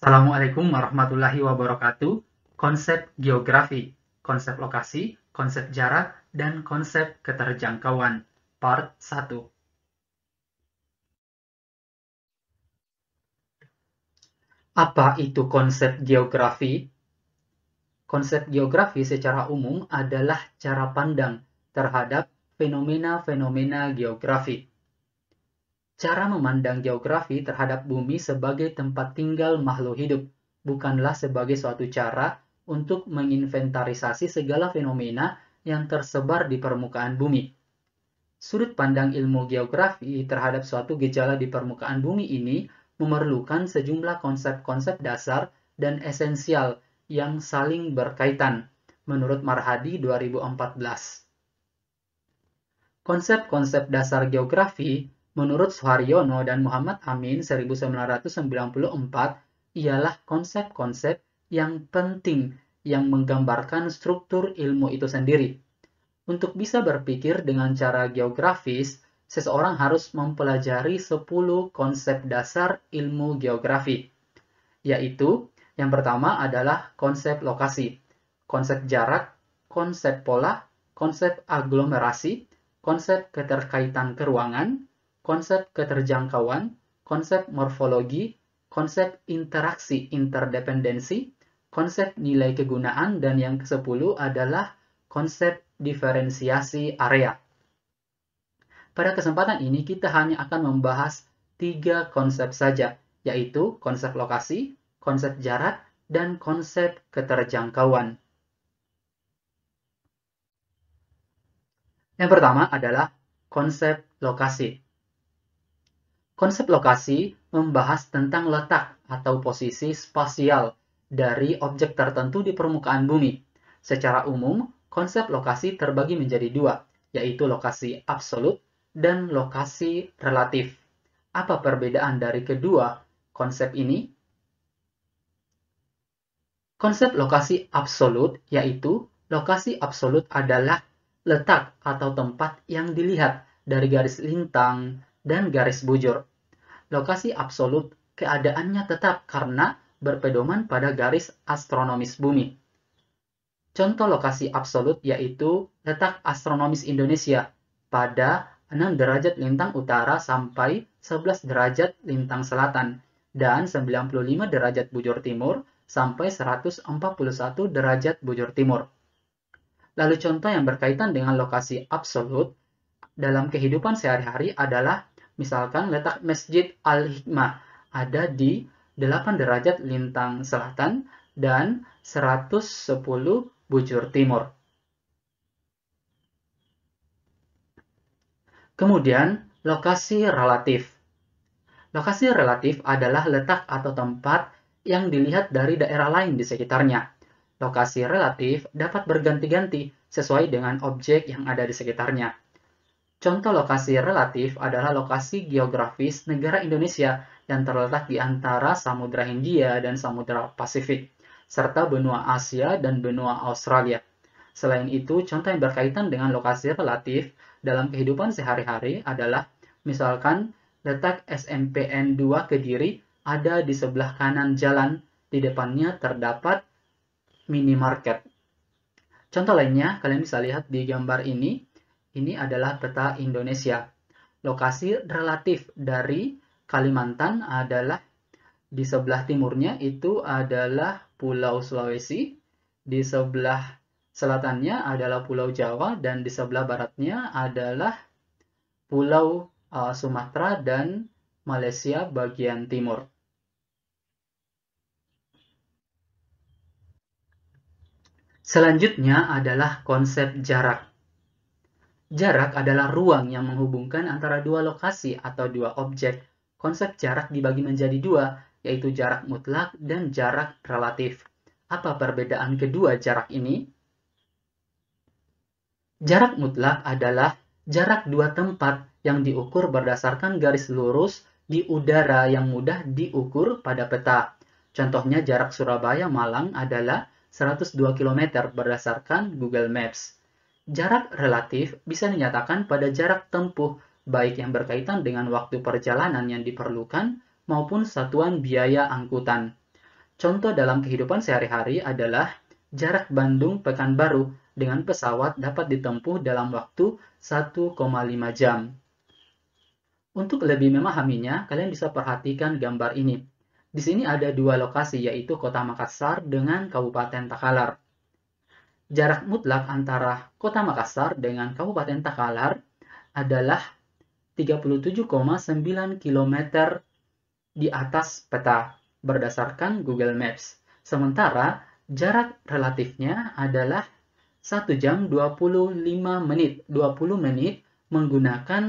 Assalamualaikum warahmatullahi wabarakatuh. Konsep geografi, konsep lokasi, konsep jarak, dan konsep keterjangkauan. Part 1. Apa itu konsep geografi? Konsep geografi secara umum adalah cara pandang terhadap fenomena-fenomena geografi. Cara memandang geografi terhadap bumi sebagai tempat tinggal makhluk hidup, bukanlah sebagai suatu cara untuk menginventarisasi segala fenomena yang tersebar di permukaan bumi. Sudut pandang ilmu geografi terhadap suatu gejala di permukaan bumi ini memerlukan sejumlah konsep-konsep dasar dan esensial yang saling berkaitan, menurut Marhadi 2014. Konsep-konsep dasar geografi menurut Suharyono dan Muhammad Amin 1994 ialah konsep-konsep yang penting yang menggambarkan struktur ilmu itu sendiri. Untuk bisa berpikir dengan cara geografis, seseorang harus mempelajari 10 konsep dasar ilmu geografi, yaitu yang pertama adalah konsep lokasi, konsep jarak, konsep pola, konsep aglomerasi, konsep keterkaitan keruangan, konsep keterjangkauan, konsep morfologi, konsep interaksi interdependensi, konsep nilai kegunaan, dan yang ke-10 adalah konsep diferensiasi area. Pada kesempatan ini kita hanya akan membahas 3 konsep saja, yaitu konsep lokasi, konsep jarak, dan konsep keterjangkauan. Yang pertama adalah konsep lokasi. Konsep lokasi membahas tentang letak atau posisi spasial dari objek tertentu di permukaan bumi. Secara umum, konsep lokasi terbagi menjadi dua, yaitu lokasi absolut dan lokasi relatif. Apa perbedaan dari kedua konsep ini? Konsep lokasi absolut yaitu lokasi absolut adalah letak atau tempat yang dilihat dari garis lintang dan garis bujur. Lokasi absolut keadaannya tetap karena berpedoman pada garis astronomis bumi. Contoh lokasi absolut yaitu letak astronomis Indonesia pada 6 derajat lintang utara sampai 11 derajat lintang selatan dan 95 derajat bujur timur sampai 141 derajat bujur timur. Lalu contoh yang berkaitan dengan lokasi absolut dalam kehidupan sehari-hari adalah misalkan letak Masjid Al-Hikmah ada di 8 derajat lintang selatan dan 110 bujur timur. Kemudian, lokasi relatif. Lokasi relatif adalah letak atau tempat yang dilihat dari daerah lain di sekitarnya. Lokasi relatif dapat berganti-ganti sesuai dengan objek yang ada di sekitarnya. Contoh lokasi relatif adalah lokasi geografis negara Indonesia yang terletak di antara Samudra Hindia dan Samudra Pasifik, serta benua Asia dan benua Australia. Selain itu, contoh yang berkaitan dengan lokasi relatif dalam kehidupan sehari-hari adalah misalkan letak SMPN 2 Kediri ada di sebelah kanan jalan, di depannya terdapat minimarket. Contoh lainnya, kalian bisa lihat di gambar ini. Ini adalah peta Indonesia. Lokasi relatif dari Kalimantan adalah di sebelah timurnya itu adalah Pulau Sulawesi, di sebelah selatannya adalah Pulau Jawa, dan di sebelah baratnya adalah Pulau Sumatera dan Malaysia bagian timur. Selanjutnya adalah konsep jarak. Jarak adalah ruang yang menghubungkan antara dua lokasi atau dua objek. Konsep jarak dibagi menjadi dua, yaitu jarak mutlak dan jarak relatif. Apa perbedaan kedua jarak ini? Jarak mutlak adalah jarak dua tempat yang diukur berdasarkan garis lurus di udara yang mudah diukur pada peta. Contohnya jarak Surabaya-Malang adalah 102 km berdasarkan Google Maps. Jarak relatif bisa dinyatakan pada jarak tempuh, baik yang berkaitan dengan waktu perjalanan yang diperlukan maupun satuan biaya angkutan. Contoh dalam kehidupan sehari-hari adalah jarak Bandung-Pekanbaru dengan pesawat dapat ditempuh dalam waktu 1,5 jam. Untuk lebih memahaminya, kalian bisa perhatikan gambar ini. Di sini ada dua lokasi, yaitu Kota Makassar dengan Kabupaten Takalar. Jarak mutlak antara Kota Makassar dengan Kabupaten Takalar adalah 37,9 km di atas peta berdasarkan Google Maps. Sementara jarak relatifnya adalah 1 jam 20 menit menggunakan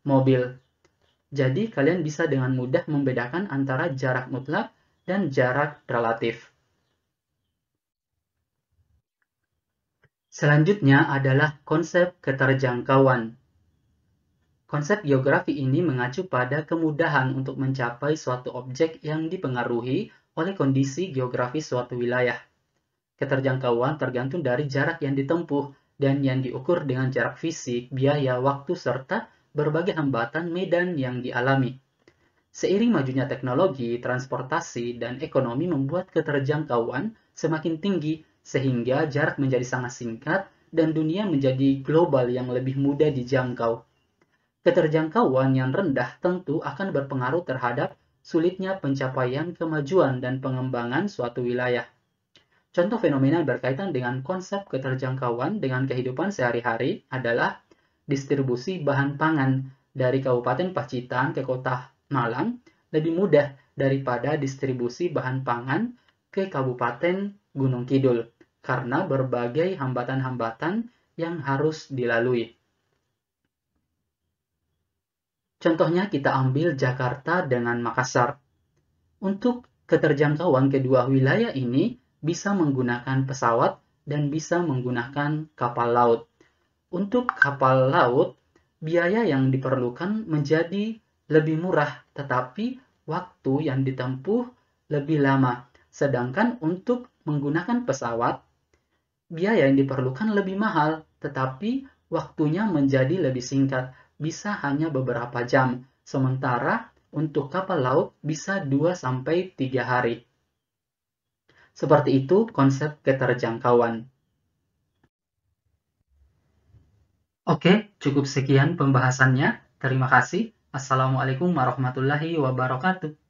mobil. Jadi kalian bisa dengan mudah membedakan antara jarak mutlak dan jarak relatif. Selanjutnya adalah konsep keterjangkauan. Konsep geografi ini mengacu pada kemudahan untuk mencapai suatu objek yang dipengaruhi oleh kondisi geografis suatu wilayah. Keterjangkauan tergantung dari jarak yang ditempuh dan yang diukur dengan jarak fisik, biaya, waktu, serta berbagai hambatan medan yang dialami. Seiring majunya teknologi, transportasi, dan ekonomi membuat keterjangkauan semakin tinggi sehingga jarak menjadi sangat singkat dan dunia menjadi global yang lebih mudah dijangkau. Keterjangkauan yang rendah tentu akan berpengaruh terhadap sulitnya pencapaian kemajuan dan pengembangan suatu wilayah. Contoh fenomena berkaitan dengan konsep keterjangkauan dengan kehidupan sehari-hari adalah distribusi bahan pangan dari Kabupaten Pacitan ke Kota Malang lebih mudah daripada distribusi bahan pangan ke Kabupaten Gunung Kidul karena berbagai hambatan-hambatan yang harus dilalui. Contohnya kita ambil Jakarta dengan Makassar. Untuk keterjangkauan kedua wilayah ini bisa menggunakan pesawat dan bisa menggunakan kapal laut. Untuk kapal laut, biaya yang diperlukan menjadi lebih murah, tetapi waktu yang ditempuh lebih lama. Sedangkan untuk menggunakan pesawat, biaya yang diperlukan lebih mahal, tetapi waktunya menjadi lebih singkat, bisa hanya beberapa jam. Sementara untuk kapal laut bisa 2-3 hari. Seperti itu konsep keterjangkauan. Oke, cukup sekian pembahasannya. Terima kasih. Assalamualaikum warahmatullahi wabarakatuh.